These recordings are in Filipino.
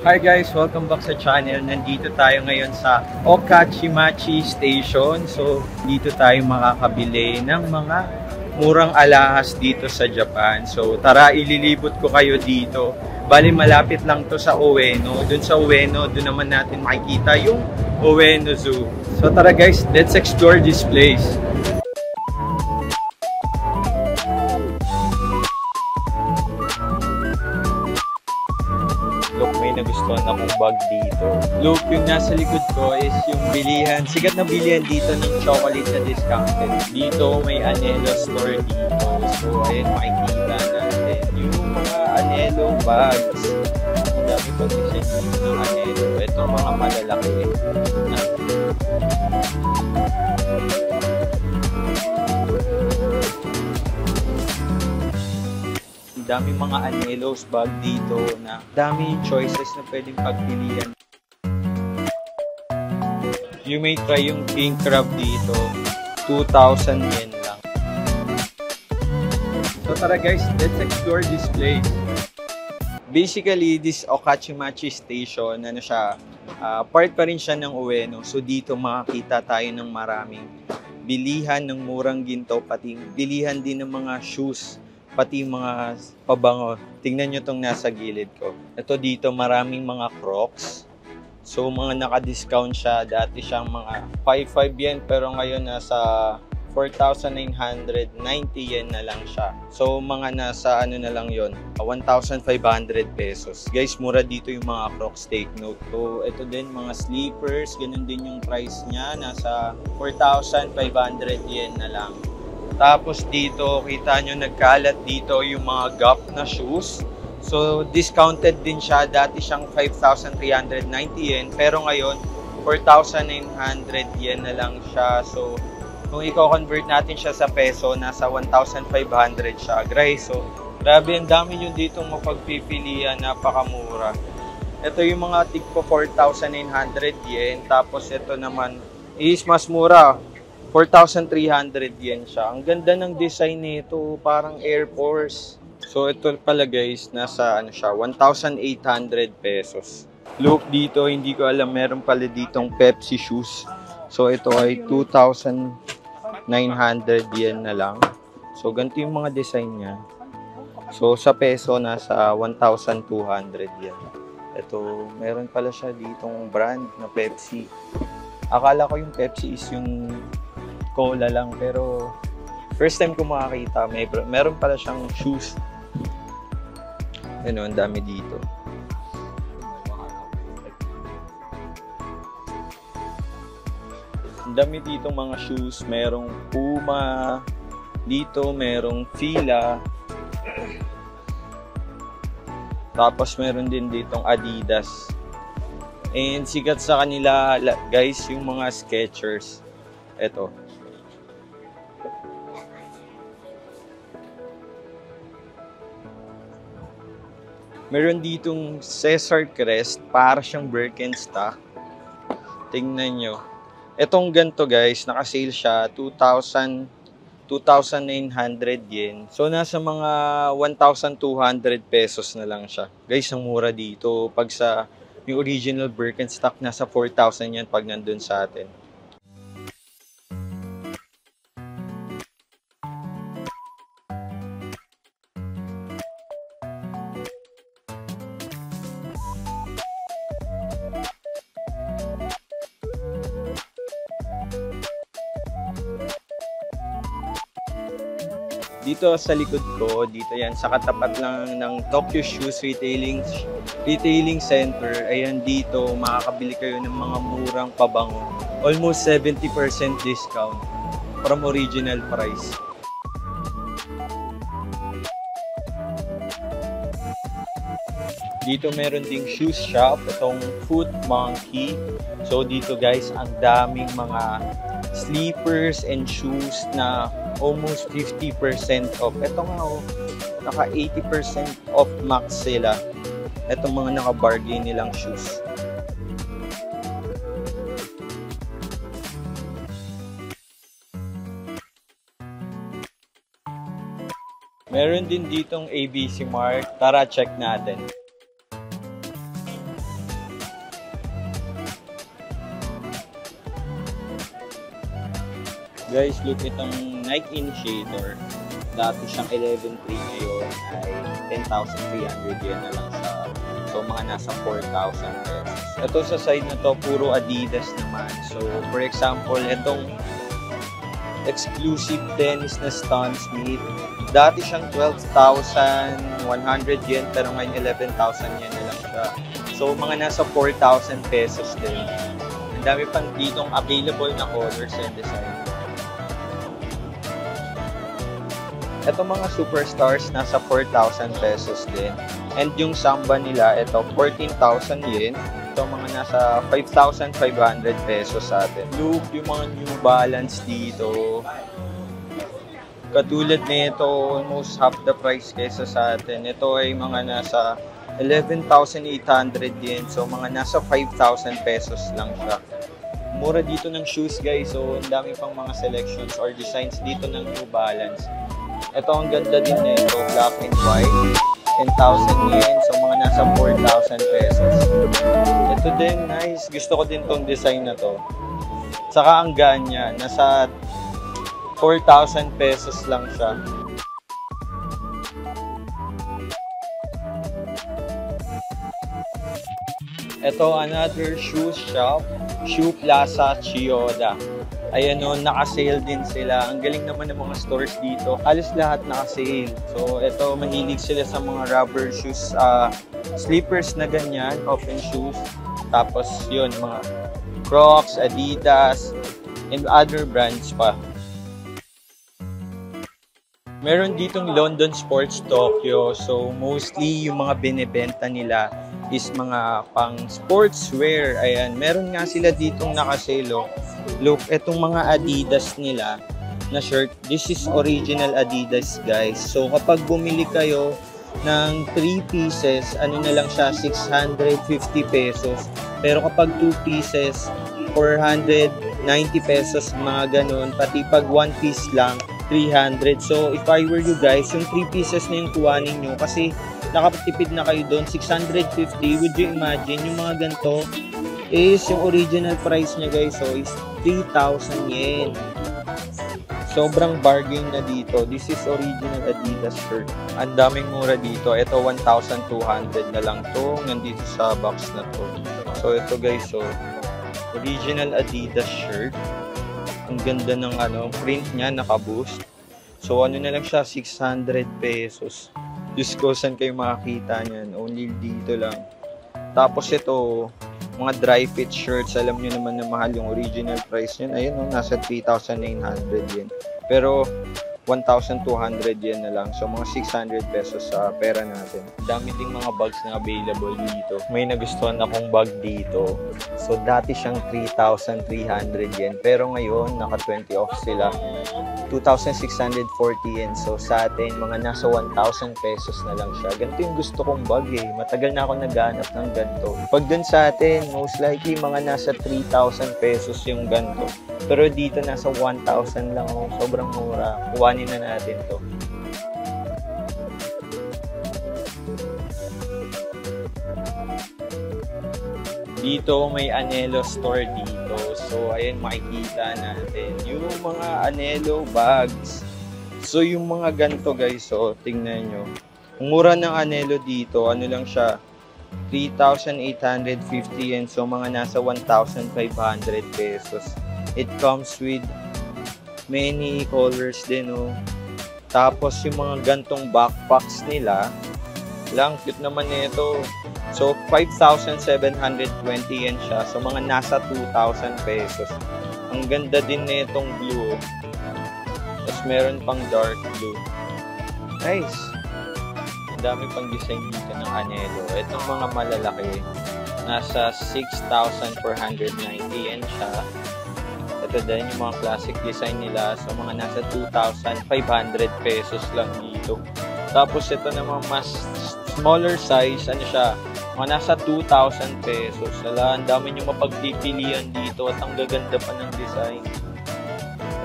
Hi guys! Welcome back sa channel. Nandito tayo ngayon sa Okachimachi Station. So, dito tayo makakabili ng mga murang alahas dito sa Japan. So, tara, ililibot ko kayo dito. Bali, malapit lang to sa Ueno. Doon sa Ueno, doon naman natin makikita yung Ueno Zoo. So, tara guys, let's explore this place. Look, may nagustuhan akong bag dito. Look, yung nasa likod ko is yung bilihan. Sikat na bilihan dito ng chocolate na discounted. Dito may Anello store dito. So, ayun, makikita natin yung mga Anello bags. Ang dami pang design dito ng Anello. Ito mga malalaki. Daming mga Anello's bag dito na dami choices na pwedeng pagpilian. You may try yung king crab dito. 2,000 yen lang. So tara guys, let's explore this place. Basically, this Okachimachi Station, part pa rin siya ng Ueno. So dito makakita tayo ng maraming bilihan ng murang ginto, pati bilihan din ng mga shoes, pati mga pabango. Tingnan nyo itong nasa gilid ko. Ito dito, maraming mga Crocs. So, mga naka-discount siya. Dati siyang mga 5,500 yen, pero ngayon nasa 4,990 yen na lang siya. So, mga nasa na lang yon, 1,500 pesos. Guys, mura dito yung mga Crocs, take note. So, ito din, mga sleepers. Ganun din yung price niya. Nasa 4,500 yen na lang. Tapos dito, kita nyo nagkalat dito yung mga Gap na shoes. So, discounted din siya. Dati siyang 5,390 yen. Pero ngayon, 4,900 yen na lang siya. So, kung i-convert natin siya sa peso, nasa 1,500 siya. Guys, so, grabe, ang dami nyo dito mapagpipilian. Napakamura. Ito yung mga tigpo 4,900 yen. Tapos ito naman is mas mura. 4,300 yen siya. Ang ganda ng design nito, parang Air Force. So ito pala guys, nasa siya, 1,800 pesos. Look dito, hindi ko alam, meron pala ditong Pepsi shoes. So ito ay 2,900 yen na lang. So ganito yung mga design niya. So sa peso, nasa 1,200 yen. Ito, meron pala siya ditong brand na Pepsi. Akala ko yung Pepsi is yung cola lang, pero first time ko makakita, meron pala siyang shoes. Ano, ang dami dito. Ang dami dito mga shoes, merong Puma, dito merong Fila, tapos meron din ditong Adidas. And sikat sa kanila guys yung mga Skechers. Ito. Meron ditong Cesar Crest, para siyang Birkenstock. Tingnan nyo. Etong ganito guys, naka-sale siya, 2,900 yen. So, nasa mga 1,200 pesos na lang siya. Guys, ang mura dito. Pag sa yung original Birkenstock, nasa 4,000 yan pag nandun sa atin. Dito sa likod ko, dito yan, sa katapat lang ng Tokyo Shoes Retailing Center. Ayan, dito makakabili kayo ng mga murang pabango. Almost 70% discount from original price. Dito meron ding shoes shop, itong Foot Monkey. So dito guys, ang daming mga sleepers and shoes na almost 50% off. Ito nga naka 80% off max sila. Itong mga naka-bargain nilang shoes. Meron din ditong ABC Mart. Tara, check natin. Guys, look itong Nike Initiator. Dati siyang 11.3 ngayon ay 10,300 yen na lang siya. So, mga nasa 4,000 pesos. Ito sa side na to, puro Adidas naman. So, for example, itong exclusive tennis na Stan Smith. Dati siyang 12,100 yen, pero ngayon 11,000 yen na lang siya. So, mga nasa 4,000 pesos din. Ang dami pang ditong available na colors and design. Ito mga superstars, nasa 4,000 pesos din. And yung Samba nila, ito 14,000 yen. Ito mga nasa 5,500 pesos sa atin. Look, yung mga New Balance dito. Katulad nito, almost half the price kaysa sa atin. Ito ay mga nasa 11,800 yen. So, mga nasa 5,000 pesos lang siya. Mura dito ng shoes, guys. So, ang dami pang mga selections or designs dito ng New Balance. Ito, ang ganda din nito, black and white. 10,000 yen. So, mga nasa 4,000 pesos. Ito din, nice. Gusto ko din tong design na to. Saka ang gaan niya, nasa 4,000 pesos lang siya. Ito, another shoe shop. Shoe Plaza Chiyoda. Ayan o, naka-sale din sila. Ang galing naman ng mga stores dito. Halos lahat naka-sale. So, ito, mahilig sila sa mga rubber shoes. Slippers na ganyan, open shoes. Tapos, yun, mga Crocs, Adidas, and other brands pa. Meron ditong London Sports Tokyo. So, mostly yung mga binibenta nila is mga pang sportswear. Ayan, meron nga sila ditong nakaselo. Look, etong mga Adidas nila na shirt. This is original Adidas, guys. So, kapag bumili kayo ng 3 pieces, ano na lang siya, 650 pesos. Pero kapag 2 pieces, 490 pesos, mga ganun. Pati pag 1 piece lang, 300. So, if I were you guys, yung 3 pieces na yung kuhanin nyo kasi nakapatipid na kayo doon, 650. Would you imagine, yung mga ganito is yung original price niya, guys, so is 3,000 yen. Sobrang bargain na dito. This is original Adidas shirt. Ang daming mura dito. Ito 1,200 na lang to. Nandito sa box na to. So, ito guys, so original Adidas shirt. Ang ganda ng print niya, naka-boost. So, ano na lang siya, 600 pesos. Diyos ko, saan kayo makakita niyan? Only dito lang. Tapos ito, mga dry fit shirts. Alam niyo naman na mahal yung original price niyan. Ayun, nasa 3,900 yen. Pero, 1,200 yen na lang. So, mga 600 pesos sa pera natin. Dami ding mga bags na available dito. May nagustuhan akong bag dito. So, dati siyang 3,300 yen. Pero ngayon, naka 20 off sila. 2,640 yen. So, sa atin, mga nasa 1,000 pesos na lang siya. Ganito yung gusto kong bag eh. Matagal na ako naghanap ng ganito. Pag dun sa atin, most likely, mga nasa 3,000 pesos yung ganito. Pero dito, nasa 1,000 lang. Oh. Sobrang mura. Kuhanin na natin to. Dito, may Anelo store dito. So, ayan, makikita natin yung mga Anelo bags. So, yung mga ganito, guys, so, tingnan nyo. Ang mura ng Anelo dito, ano lang siya, 3,850 yen. So, mga nasa 1,500 pesos. It comes with many colors din, oh. Tapos, yung mga gantong backpacks nila, lang, cute naman nito. So, 5,720 yen siya. So, mga nasa 2,000 pesos. Ang ganda din nitong blue. Tapos, meron pang dark blue. Nice. Ang dami pang design dito ng Anelo. Itong mga malalaki, nasa 6,490 yen siya. Ito din yung mga classic design nila. So, mga nasa 2,500 pesos lang dito. Tapos, ito namang mas smaller size, ano siya, mga nasa 2,000 pesos. Wala, ang dami nyo mapagpipilian dito at ang gaganda pa ng design.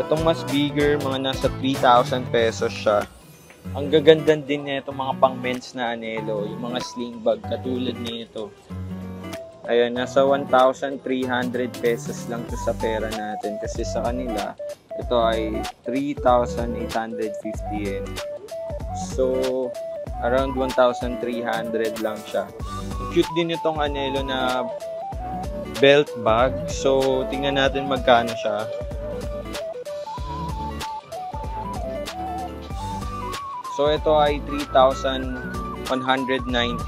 Itong mas bigger, mga nasa 3,000 pesos siya. Ang gaganda din nito mga pang men's na Anelo, yung mga sling bag katulad nito. Ayan, nasa 1,300 pesos lang to sa pera natin kasi sa kanila, Ito ay 3,850 yen. So, around 1,300 lang siya. Cute din itong anelo na belt bag. So, tingnan natin magkano siya. So, ito ay 3,190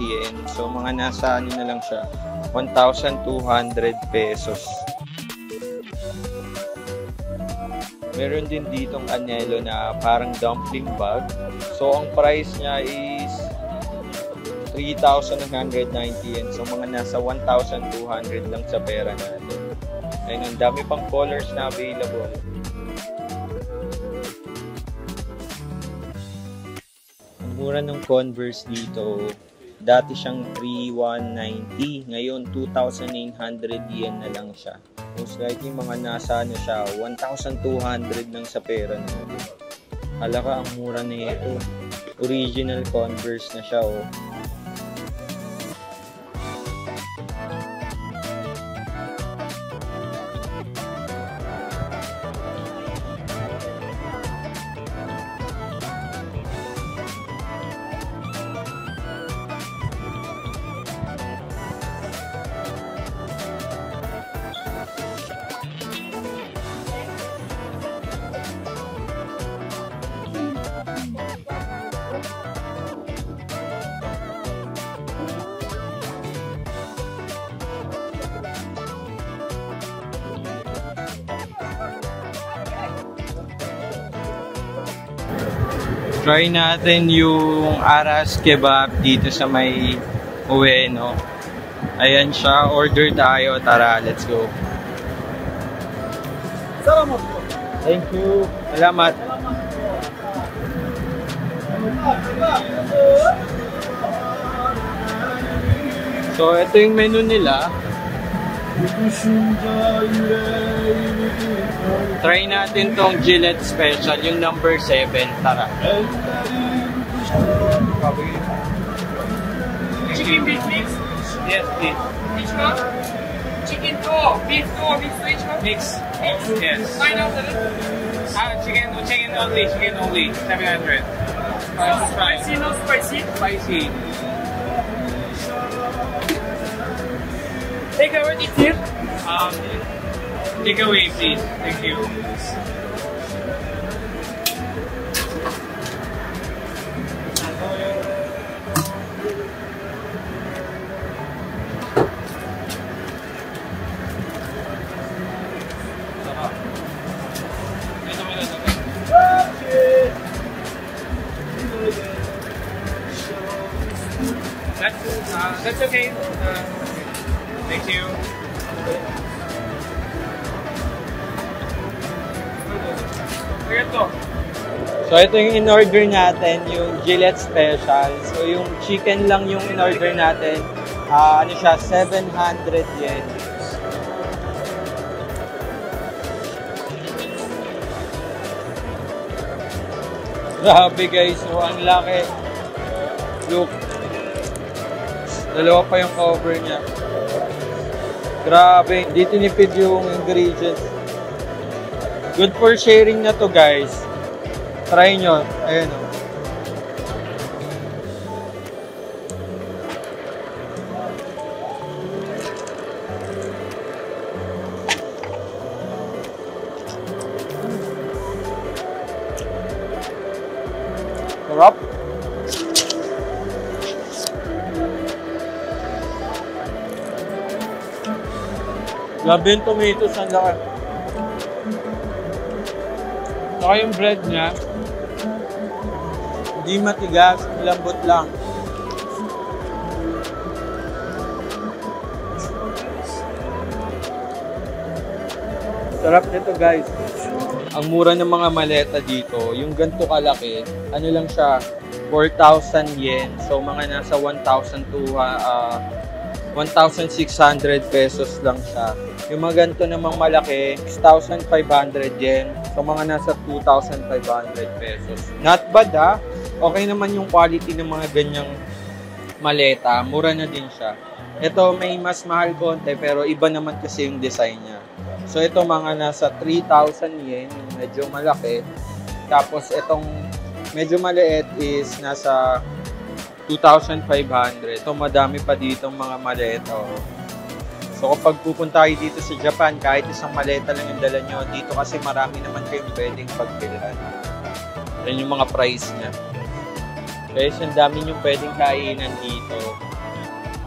yen. So, mga nasa ano na lang siya, 1,200 pesos. Meron din ditong anelo na parang dumpling bag. So, ang price niya is 3,190 yen. So, mga nasa 1,200 lang sa pera natin. Ayun, ang dami pang colors na available. Ang mura ng Converse dito, dati siyang 3,190. Ngayon, 2,900 yen na lang siya. Most likely, mga nasa ano siya, 1,200 lang sa pera natin. Halaka, ang mura na ito. Original Converse na siya, oh. Try natin yung Aras Kebab dito sa may Ueno. Ayan siya. Order tayo. Tara, let's go. Salamat po. Thank you. Salamat. So, ito yung menu nila. Try natin tong Gillette Special, yung number 7. Tara. Chicken beef mix? Yes, please. Which one? Chicken to, beef which one? Mix. Yes. 900. Chicken only. 700. Spicy, no spicy? Spicy. Take away the tip. Take away, please. Thank you. That's okay. Thank you. So, ito yung in-order natin, yung Gillette Special. So, yung chicken lang yung in-order natin. Ano siya, 700 yen. Grabe guys, so ang laki. Look. Dalawa pa yung cover niya. Grabe, hindi tinipid yung ingredients. Good for sharing na to guys. Try nyo. Ayan o. Sarap. Grabe yung tomatoes, ang laki. Saka yung bread niya, hindi matigas, lambot lang. Sarap nito guys. Ang mura ng mga maleta dito, yung ganito kalaki, ano lang siya, 4,000 yen. So mga nasa 1,600 pesos lang siya. Yung mga ganito namang malaki, 6,500 yen. So mga nasa 2,500 pesos. Not bad ha. Okay naman yung quality ng mga ganyang maleta. Mura na din siya. Ito may mas mahal konti pero iba naman kasi yung design niya. So ito mga nasa 3,000 yen, medyo malaki. Tapos itong medyo maliit is nasa 2,500. Ito madami pa dito mga maleta. So kapag pupunta kayo dito sa Japan, kahit isang maleta lang yung dala nyo, dito kasi marami naman kayong pwedeng pagbilhan. Yan yung mga price niya. Guys, ang dami yung pwedeng kainan dito.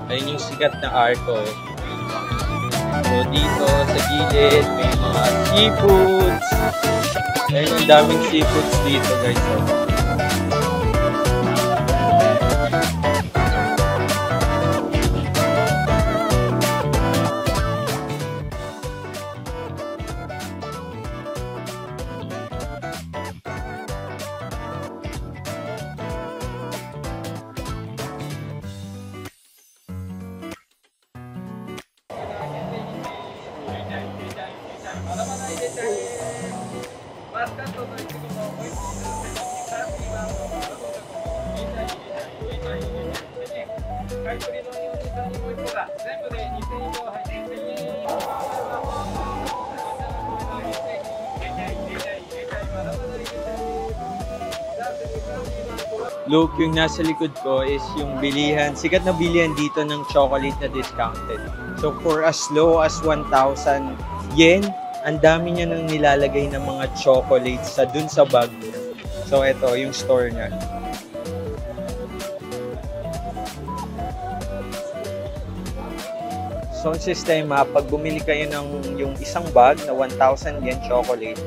Ayun yung sikat na Arco. So dito sa gilid, may mga seafoods. Ayun, ang daming seafoods dito guys. Look, yung nasa likod ko is yung bilihan. Sikat na bilihan dito ng chocolate na discounted. So for as low as 1,000 yen, ang dami niya nang nilalagay ng mga chocolates sa dun sa bag niya. So ito, yung store niya. So ang sistema, pag bumili kayo ng yung isang bag na 1,000 yen chocolate,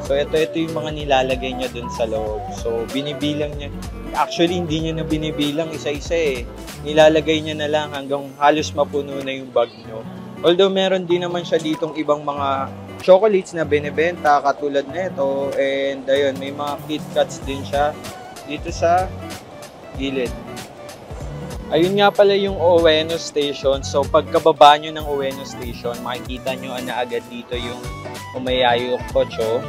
so ito yung mga nilalagay niya dun sa loob. So binibilang niya. Actually, hindi niya na binibilang isa-isa eh. Nilalagay niya na lang hanggang halos mapuno na yung bag niyo. Although meron din naman siya ditong ibang mga chocolates na binibenta katulad nito. And ayun, may mga KitKats din siya dito sa gilid. Ayun nga pala yung Ueno Station. So pagkababa nyo ng Ueno Station, makikita nyo na agad dito yung Umayayo Kocho.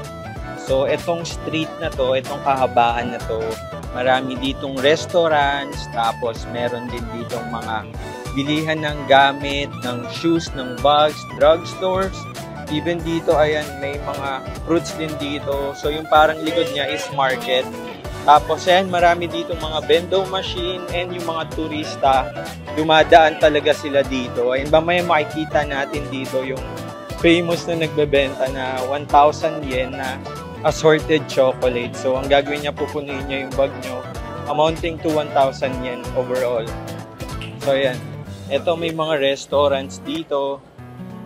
So itong street na to, itong kahabaan na to, marami ditong restaurants, tapos meron din ditong mga bilihan ng gamit, ng shoes, ng bags, drugstores. Even dito, ayan, may mga fruits din dito. So yung parang likod niya is market. Tapos ayan, marami dito mga vending machine and yung mga turista, dumadaan talaga sila dito. Ayun, mamaya makikita natin dito yung famous na nagbebenta na 1,000 yen na assorted chocolate. So ang gagawin niya, pupunuin niya yung bag nyo, amounting to 1,000 yen overall. So ayan, ito may mga restaurants dito.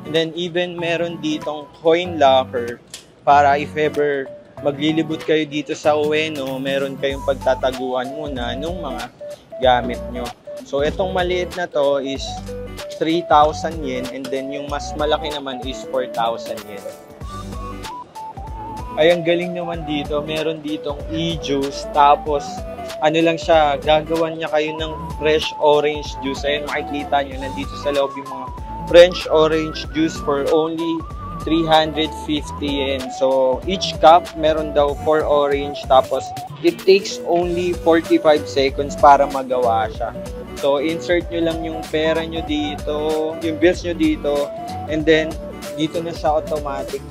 And then even meron ditong coin locker para if ever maglilibot kayo dito sa Ueno, meron kayong pagtataguan muna nung mga gamit nyo. So itong maliit na to is 3,000 yen and then yung mas malaki naman is 4,000 yen. Ay, ang galing naman dito. Meron ditong e-juice. Tapos, ano lang siya, gagawan niya kayo ng fresh orange juice. Ayun, makikita nyo, nandito sa loob yung mga French orange juice for only 350 yen. So, each cup, meron daw 4 orange. Tapos, it takes only 45 seconds para magawa siya. So, insert nyo lang yung pera nyo dito, yung bills nyo dito, and then, dito na siya automatic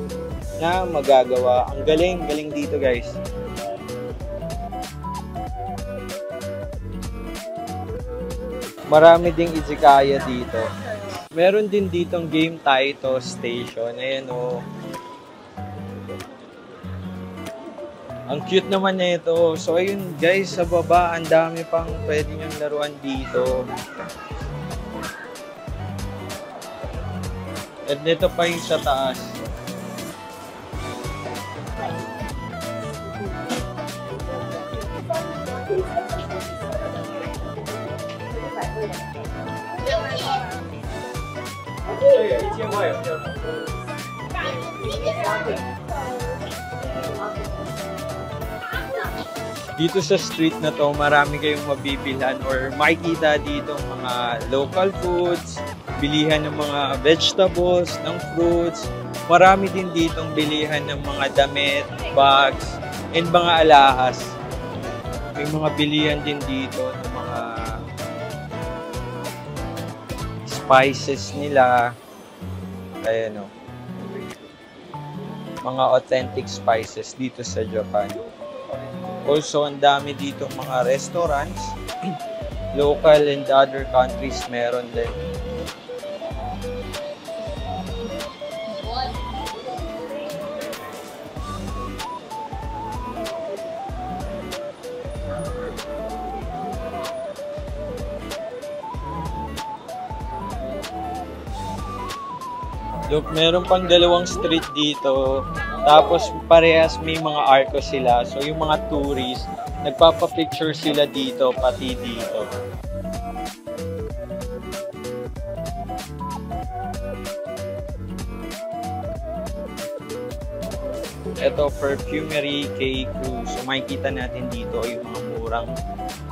na magagawa. Ang galing dito guys. Marami ding izakaya dito. Meron din ditong Game Taito Station. Ayan o. Ang cute naman na ito. So ayun guys, sa baba, ang dami pang pwede nyong laruan dito. At dito pa yung sa taas. Dito sa street na to, marami kayong mabibilhan or makikita dito mga local foods, bilihan ng mga vegetables, ng fruits. Marami din ditong bilihan ng mga damit, bags, and mga alahas. May mga bilihan din dito ng mga spices nila. Ayan o. mga authentic spices dito sa Japan. Also, ang dami dito mga restaurants. Local and other countries meron din. Look, meron pang dalawang street dito. Tapos parehas may mga arco sila. So yung mga tourists, nagpapapicture sila dito, pati dito. Ito, Perfumery K-Crew. So makikita natin dito yung mga murang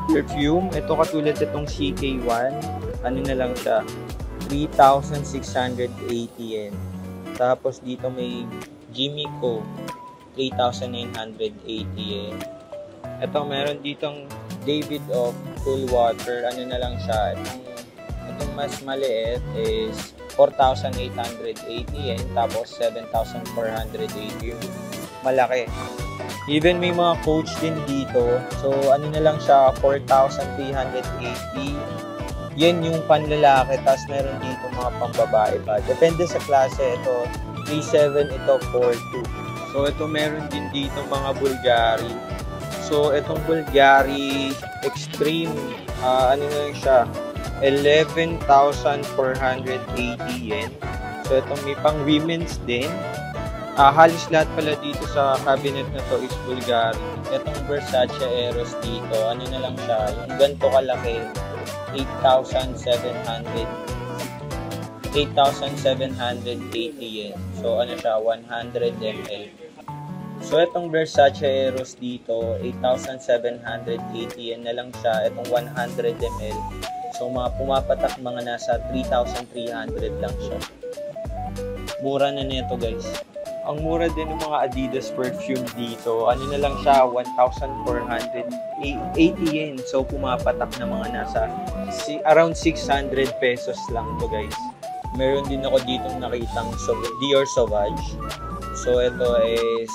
perfume. Ito katulad itong CK1. Ano na lang siya? 3,680 yen. Tapos dito may Jimiko, 3,980 yen. Ito meron ditong David of Cool Water. Ano na lang siya? Itong mas maliit is 4,880 yen. Tapos 7,480 yung malaki. Even may mga Coach din dito. So ano na lang siya? 4,380. Yan yung panlalaki, tapos meron dito mga pambabae pa. Depende sa klase. Ito, 3,700, ito 4,200. So, ito meron din dito mga Bulgari. So, itong Bulgari Extreme, ano na yun siya? 11,480 yen. So, itong may pang women's din. Halos lahat pala dito sa cabinet na to is Bulgari. Itong Versace Eros dito, ano na lang siya? Yung ganito kalaki. 8,780 yen. So, ano siya? 100 ml. So, itong Versace Eros dito, 8,780 yen na lang siya. Itong 100 ml. So, mga pumapatak mga nasa 3,300 lang siya. Mura na nito, guys. Ang mura din ng mga Adidas perfume dito. Ano na lang siya? 1,480 yen. So, pumapatak na mga nasa around 600 pesos lang to, guys. Meron din ako ditong nakitang Dior Sauvage. So, ito is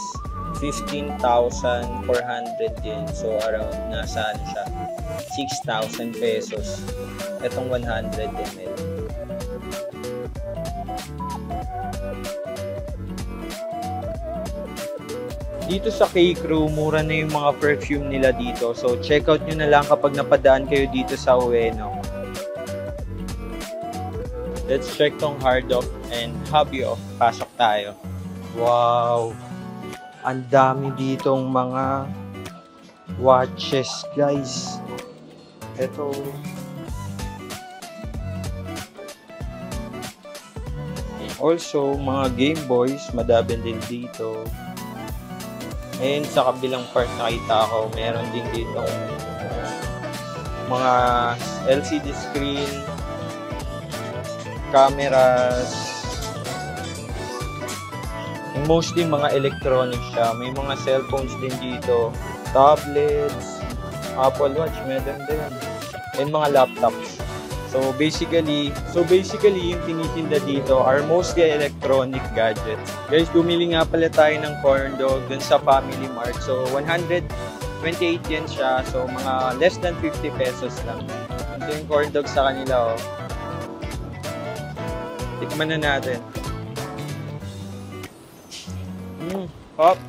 15,400 yen. So, around nasa ano siya? 6,000 pesos. Itong 100 ml. Dito sa K-Crew, mura na yung mga perfume nila dito. So, check out nyo na lang kapag napadaan kayo dito sa Ueno. Let's check tong Hard Off and Hobby Off. Pasok tayo. Wow! Ang dami ditong mga watches, guys. Ito. Also, mga Game Boys, madami din dito. And sa kabilang part nakita ako, meron din dito mga LCD screen, cameras, mostly mga electronics siya. May mga cellphones din dito, tablets, Apple Watch, meron din, and mga laptops. So basically yung tinitinda dito are mostly electronic gadgets. Guys, bumili nga pala tayo ng corn dog dun sa Family Mart. So 128 yen siya. So mga less than 50 pesos lang. Ito yung corn dog sa kanila, oh. Tikman na natin. Hop.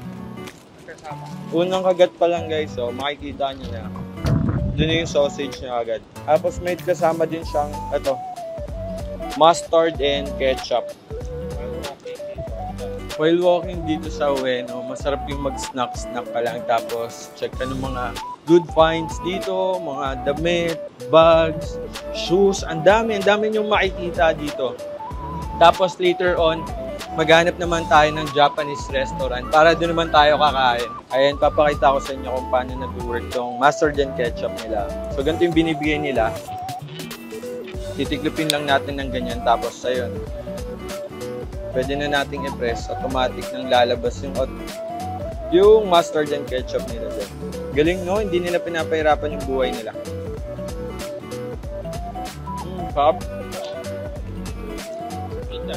Unang kagat pa lang, guys, oh. Makikita nyo na. Doon yung sausage niya agad. Tapos may kasama din siyang, ito, mustard and ketchup. While walking dito sa Ueno, masarap yung mag-snack-snack ka lang. Tapos check ka ng mga good finds dito, mga damit, bags, shoes. Ang dami yung makikita dito. Tapos later on, maghanap naman tayo ng Japanese restaurant para doon naman tayo kakain. Ayan, papakita ko sa inyo kung paano nag-work tong mustard and ketchup nila. So, ganito yung binibigay nila. Titiklopin lang natin ng ganyan. Tapos, ayun. Pwede na nating i-press. Automatic nang lalabas yung mustard and ketchup nila dyan. Galing, no? Hindi nila pinapahirapan yung buhay nila. Pop.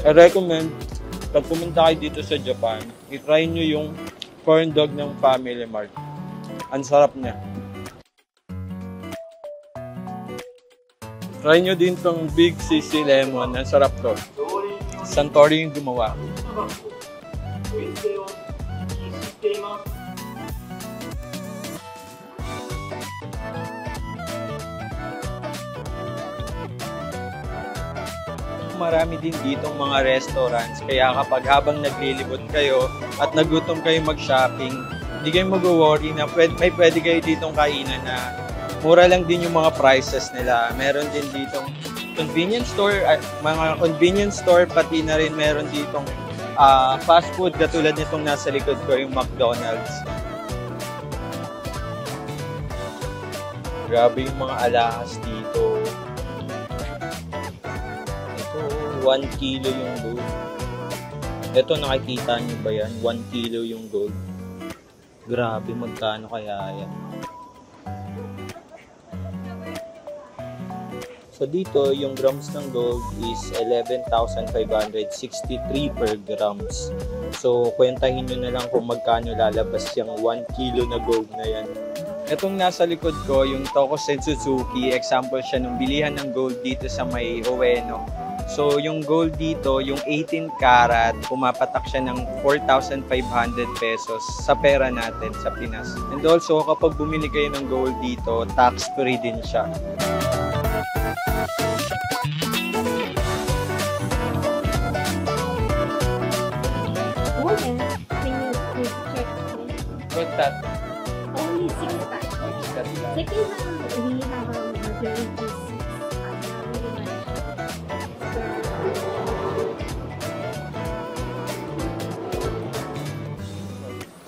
I recommend pag pumunta kayo dito sa Japan, i-try nyo yung corn dog ng Family Mart. Ang sarap niya. Try nyo din tong Big Sisig Lemon. Ang sarap to. Santori yung gumawa. Marami din ditong mga restaurants, kaya kapag habang naglilibot kayo at nagutom kayo mag-shopping, hindi kayo mag-worry na may pwede kayo ditong kainan na mura lang din yung mga prices nila. Meron din ditong convenience store, mga convenience store, pati na rin meron ditong fast food katulad nitong nasa likod ko, yung McDonald's. Grabe yung mga alahas dito. 1 kilo yung gold. Ito, nakikita nyo ba yan? 1 kilo yung gold. Grabe, magkano kaya yan? So dito, yung grams ng gold is 11,563 per grams. So kwentahin nyo na lang kung magkano lalabas yung 1 kilo na gold na yan. Itong nasa likod ko, yung Tokusen Suzuki, example siya ng bilihan ng gold dito sa may Ueno. So, yung gold dito, yung 18 karat, pumapatak siya ng 4,500 pesos sa pera natin sa Pinas. And also, kapag bumili kayo ng gold dito, tax-free din siya. What's that? Only 6 packs. Second hand, we have a majority.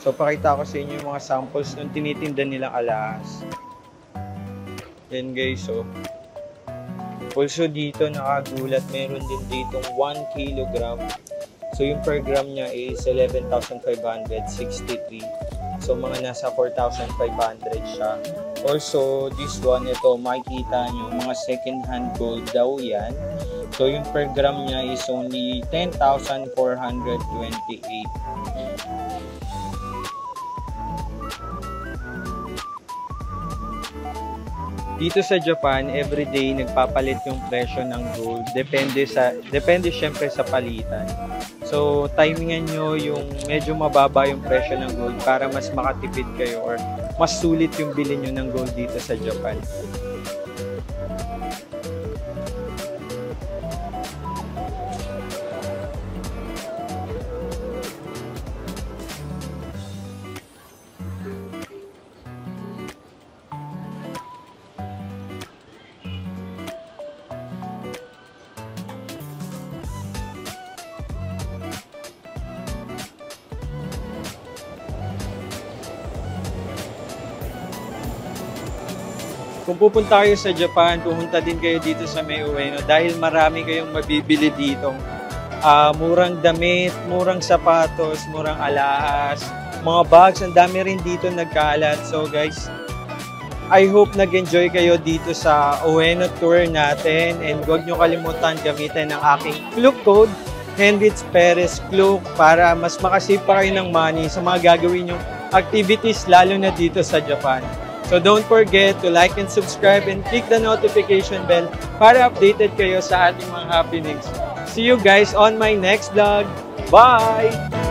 So, pakita ko sa inyo yung mga samples ng tinitinda nilang alahas. Yan guys, so. Also dito, nakagulat, meron din ditong 1 kilogram. So, yung per gram niya is 11,563. So, mga nasa 4,500 siya. Also, this one, ito, makikita nyo, mga second-hand gold daw yan. So, yung per gram niya is only 10,428. Dito sa Japan, everyday nagpapalit yung presyo ng gold. Depende syempre sa palitan. So, timingan nyo yung medyo mababa yung presyo ng gold para mas makatipid kayo or mas sulit yung bilhin nyo ng gold dito sa Japan. Kung pupunta kayo sa Japan, pumunta din kayo dito sa may Ueno dahil marami kayong mabibili dito. Murang damit, murang sapatos, murang alahas, mga bags, ang dami rin dito nagkaalat. So guys, I hope nag-enjoy kayo dito sa Ueno tour natin and huwag nyo kalimutan gamitin ang aking Klook code, Henrich Perez Klook, para mas makasave pa kayo ng money sa mga gagawin yung activities lalo na dito sa Japan. So don't forget to like and subscribe and click the notification bell para updated kayo sa ating mga happenings. See you guys on my next vlog. Bye!